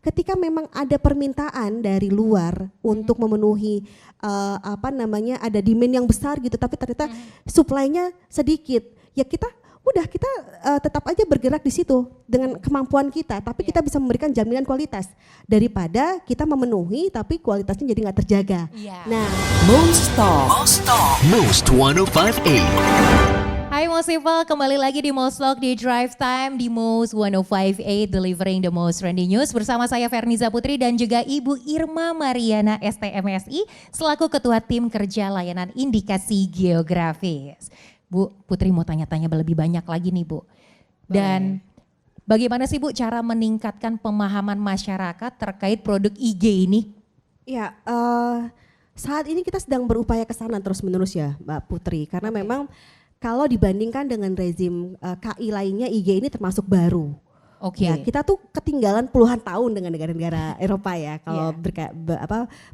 ketika memang ada permintaan dari luar untuk memenuhi ada demand yang besar gitu, tapi ternyata supply-nya sedikit, ya kita tetap aja bergerak di situ dengan kemampuan kita, tapi kita bisa memberikan jaminan kualitas daripada kita memenuhi tapi kualitasnya jadi nggak terjaga. Nah, Most Talk, Most 105.8. Hai Most People, kembali lagi di Most Talk di Drive Time di Most 105.8 delivering the most trending news bersama saya Ferniza Putri dan juga Ibu Irma Mariana STMSI selaku Ketua Tim Kerja Layanan Indikasi Geografis. Bu, Putri mau tanya-tanya lebih banyak lagi nih Bu. Dan bagaimana sih Bu cara meningkatkan pemahaman masyarakat terkait produk IG ini? ya saat ini kita sedang berupaya ke sana terus-menerus ya Mbak Putri, karena memang kalau dibandingkan dengan rezim KI lainnya, IG ini termasuk baru. Ya, kita tuh ketinggalan puluhan tahun dengan negara-negara Eropa ya kalau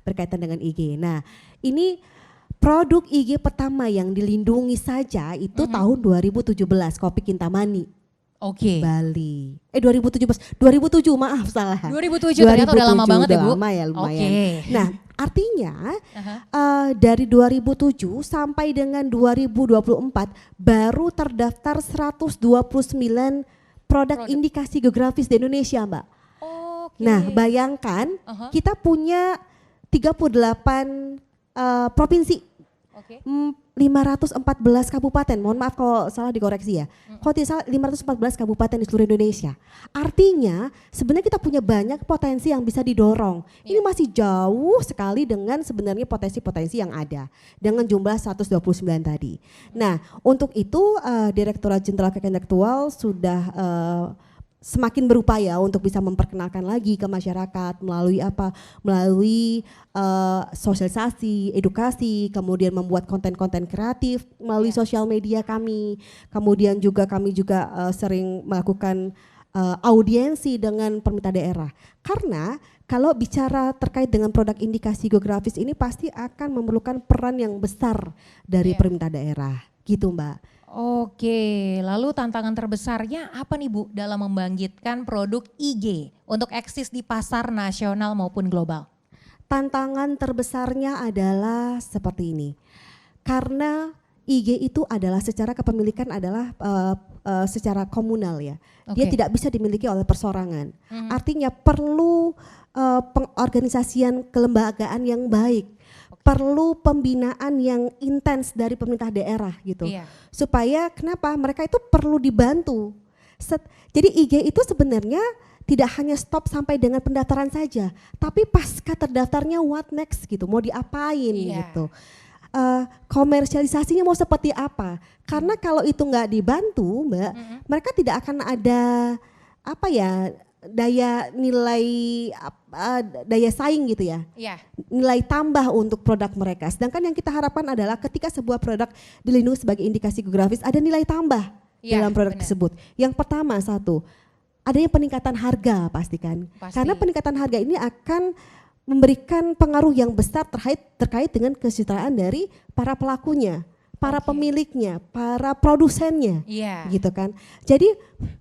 berkaitan dengan IG. Nah, ini produk IG pertama yang dilindungi saja itu tahun 2017, Kopi Kintamani. Bali. 2017, 2007 maaf salah. 2007 ternyata udah lama banget ya Bu. Lama ya lumayan. Nah artinya dari 2007 sampai dengan 2024 baru terdaftar 129 produk indikasi geografis di Indonesia Mbak. Nah bayangkan kita punya 38 provinsi. 514 kabupaten, mohon maaf kalau salah dikoreksi ya. Kalau tidak salah 514 kabupaten di seluruh Indonesia. Artinya sebenarnya kita punya banyak potensi yang bisa didorong. Ini masih jauh sekali dengan sebenarnya potensi-potensi yang ada dengan jumlah 129 tadi. Nah untuk itu Direktorat Jenderal Kekayaan Intelektual sudah semakin berupaya untuk bisa memperkenalkan lagi ke masyarakat melalui sosialisasi, edukasi, kemudian membuat konten-konten kreatif melalui sosial media kami. Kemudian kami juga sering melakukan audiensi dengan pemerintah daerah. Karena kalau bicara terkait dengan produk indikasi geografis ini pasti akan memerlukan peran yang besar dari pemerintah daerah. Gitu Mbak. Lalu tantangan terbesarnya apa nih Bu dalam membangkitkan produk IG untuk eksis di pasar nasional maupun global? Tantangan terbesarnya adalah seperti ini, karena IG itu adalah secara kepemilikan adalah secara komunal ya, dia tidak bisa dimiliki oleh perseorangan. Artinya perlu pengorganisasian kelembagaan yang baik. Perlu pembinaan yang intens dari pemerintah daerah gitu, supaya kenapa mereka itu perlu dibantu. Jadi IG itu sebenarnya tidak hanya stop sampai dengan pendaftaran saja, tapi pasca terdaftarnya what next gitu, mau diapain gitu. Komersialisasinya mau seperti apa? Karena kalau itu nggak dibantu Mbak, mereka tidak akan ada daya saing gitu ya, nilai tambah untuk produk mereka. Sedangkan yang kita harapkan adalah ketika sebuah produk dilindungi sebagai indikasi geografis ada nilai tambah dalam produk tersebut. Yang pertama adanya peningkatan harga pastikan. Karena peningkatan harga ini akan memberikan pengaruh yang besar terkait dengan kesejahteraan dari para pelakunya, para pemiliknya, para produsennya, gitu kan. Jadi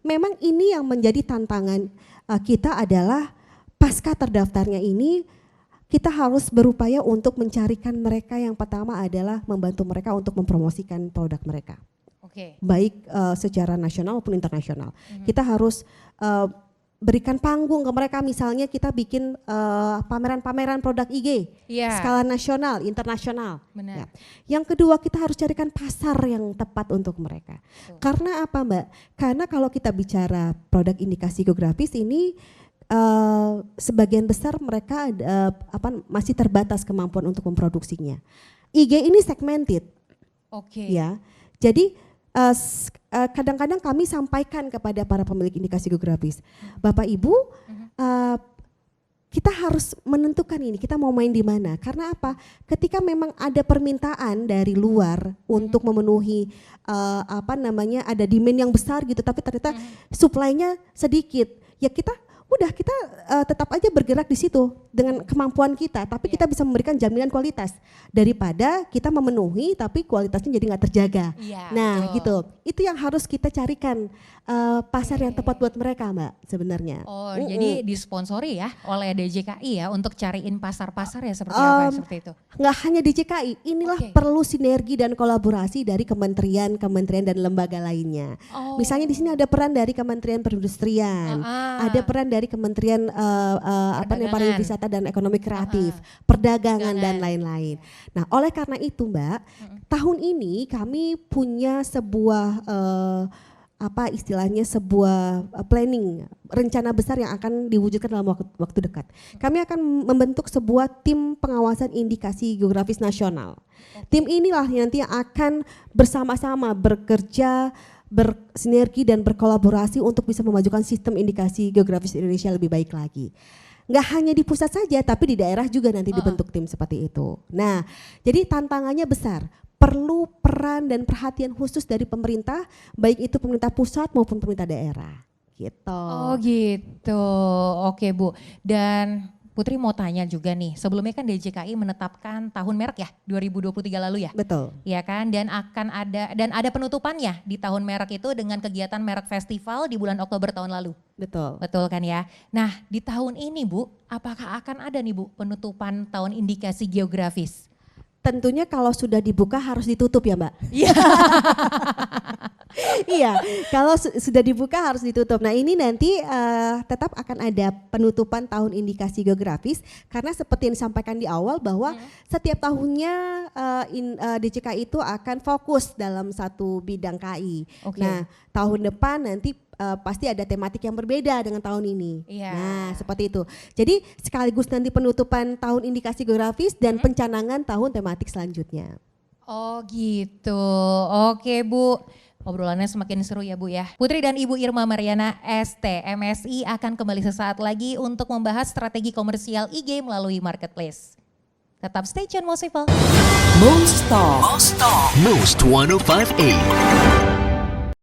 memang ini yang menjadi tantangan kita adalah pasca terdaftarnya ini kita harus berupaya untuk mencarikan mereka. Yang pertama adalah membantu mereka untuk mempromosikan produk mereka, baik secara nasional maupun internasional. Kita harus berikan panggung ke mereka, misalnya kita bikin pameran-pameran produk IG skala nasional, internasional. Ya. Yang kedua kita harus carikan pasar yang tepat untuk mereka. Karena apa Mbak? Karena kalau kita bicara produk indikasi geografis ini sebagian besar mereka masih terbatas kemampuan untuk memproduksinya. IG ini segmented. Ya. Jadi kadang-kadang kami sampaikan kepada para pemilik indikasi geografis, Bapak Ibu, kita harus menentukan ini, kita mau main di mana. Karena apa? Ketika memang ada permintaan dari luar untuk memenuhi ada demand yang besar gitu, tapi ternyata supply-nya sedikit, ya kita udah kita tetap aja bergerak di situ dengan kemampuan kita, tapi kita bisa memberikan jaminan kualitas daripada kita memenuhi tapi kualitasnya jadi nggak terjaga. Nah gitu, itu yang harus kita carikan pasar yang tepat buat mereka Mbak sebenarnya. Oh jadi disponsori ya oleh DJKI ya untuk cariin pasar-pasar ya seperti apa seperti itu? Nggak hanya DJKI, inilah perlu sinergi dan kolaborasi dari kementerian dan lembaga lainnya. Misalnya di sini ada peran dari Kementerian Perindustrian, ada peran dari Kementerian Pariwisata dan Ekonomi Kreatif, Perdagangan dan lain-lain. Nah, oleh karena itu, Mbak, tahun ini kami punya sebuah sebuah planning, rencana besar yang akan diwujudkan dalam waktu dekat. Kami akan membentuk sebuah tim pengawasan indikasi geografis nasional. Tim inilah yang nanti akan bersama-sama bekerja, bersinergi dan berkolaborasi untuk bisa memajukan sistem indikasi geografis Indonesia lebih baik lagi. Nggak hanya di pusat saja, tapi di daerah juga nanti dibentuk tim seperti itu. Nah, jadi tantangannya besar. Perlu peran dan perhatian khusus dari pemerintah, baik itu pemerintah pusat maupun pemerintah daerah. Gitu. Oh gitu, oke Bu. Dan Putri mau tanya juga nih, sebelumnya kan DJKI menetapkan tahun merek ya, 2023 lalu ya? Betul. Iya kan, dan ada penutupannya di tahun merek itu dengan kegiatan merek festival di bulan Oktober tahun lalu. Betul. Betul kan ya? Nah di tahun ini Bu, apakah akan ada nih Bu penutupan tahun indikasi geografis? Tentunya kalau sudah dibuka harus ditutup ya Mbak. Iya. Iya, kalau sudah dibuka harus ditutup. Nah ini nanti tetap akan ada penutupan tahun indikasi geografis karena seperti yang disampaikan di awal bahwa setiap tahunnya DJKI itu akan fokus dalam satu bidang KI. Nah tahun depan nanti pasti ada tematik yang berbeda dengan tahun ini. Nah seperti itu. Jadi sekaligus nanti penutupan tahun indikasi geografis dan pencanangan tahun tematik selanjutnya. Oh gitu, oke Bu. Obrolannya semakin seru ya Bu ya. Putri dan Ibu Irma Mariana STMSI akan kembali sesaat lagi untuk membahas strategi komersial IG melalui marketplace. Tetap stay tune Most People. Most Talk. Most 1058.